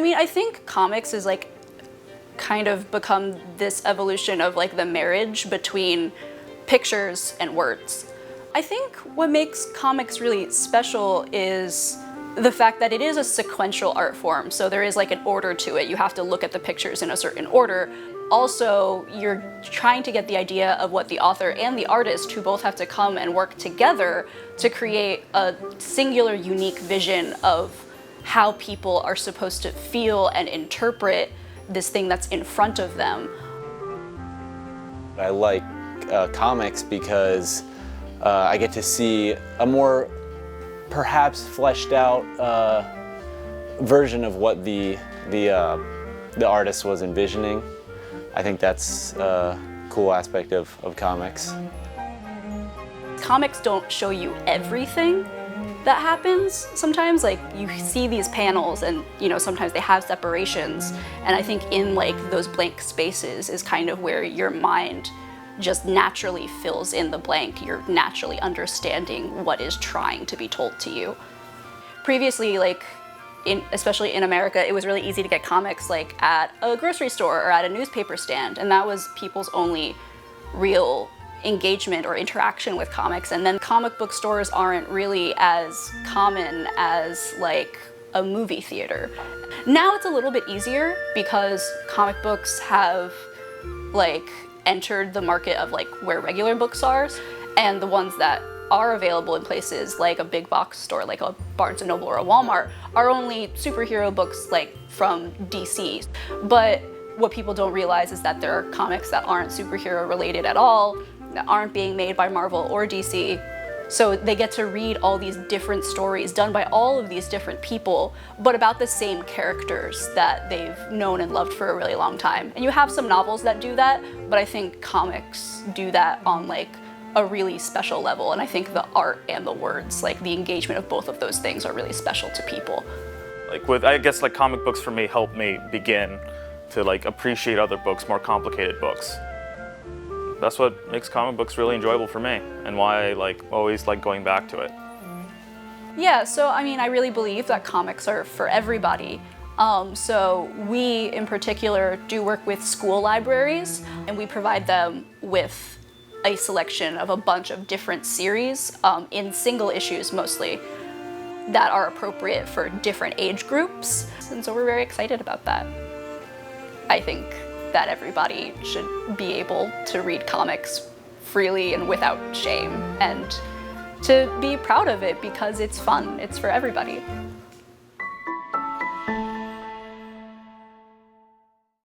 mean, I think comics is like kind of become this evolution of like the marriage between pictures and words. I think what makes comics really special is the fact that it is a sequential art form, so there is like an order to it. You have to look at the pictures in a certain order. Also, you're trying to get the idea of what the author and the artist, who both have to come and work together to create a singular, unique vision of how people are supposed to feel and interpret this thing that's in front of them. I like comics because I get to see a more perhaps fleshed out version of what the artist was envisioning. I think that's a cool aspect of comics. Comics don't show you everything that happens. Sometimes like you see these panels and sometimes they have separations, and I think in like those blank spaces is kind of where your mind just naturally fills in the blank. You're naturally understanding what is trying to be told to you. Previously, like especially in America, it was really easy to get comics like at a grocery store or at a newspaper stand, and that was people's only real engagement or interaction with comics. And then comic book stores aren't really as common as like a movie theater. Now it's a little bit easier because comic books have like entered the market of like where regular books are, and the ones that are available in places like a big box store like a Barnes & Noble or a Walmart are only superhero books like from DC. But what people don't realize is that there are comics that aren't superhero related at all, that aren't being made by Marvel or DC. So they get to read all these different stories done by all of these different people, but about the same characters that they've known and loved for a really long time. And you have some novels that do that, but I think comics do that on like a really special level. And I think the art and the words, like the engagement of both of those things are really special to people. Like I guess like comic books for me help me begin to like appreciate other books, more complicated books. That's what makes comic books really enjoyable for me, and why I like always like going back to it. Yeah, so I mean, I really believe that comics are for everybody. So we in particular do work with school libraries, and we provide them with a selection of a bunch of different series in single issues mostly that are appropriate for different age groups. And so we're very excited about that. I think that everybody should be able to read comics freely and without shame, and to be proud of it because it's fun. It's for everybody.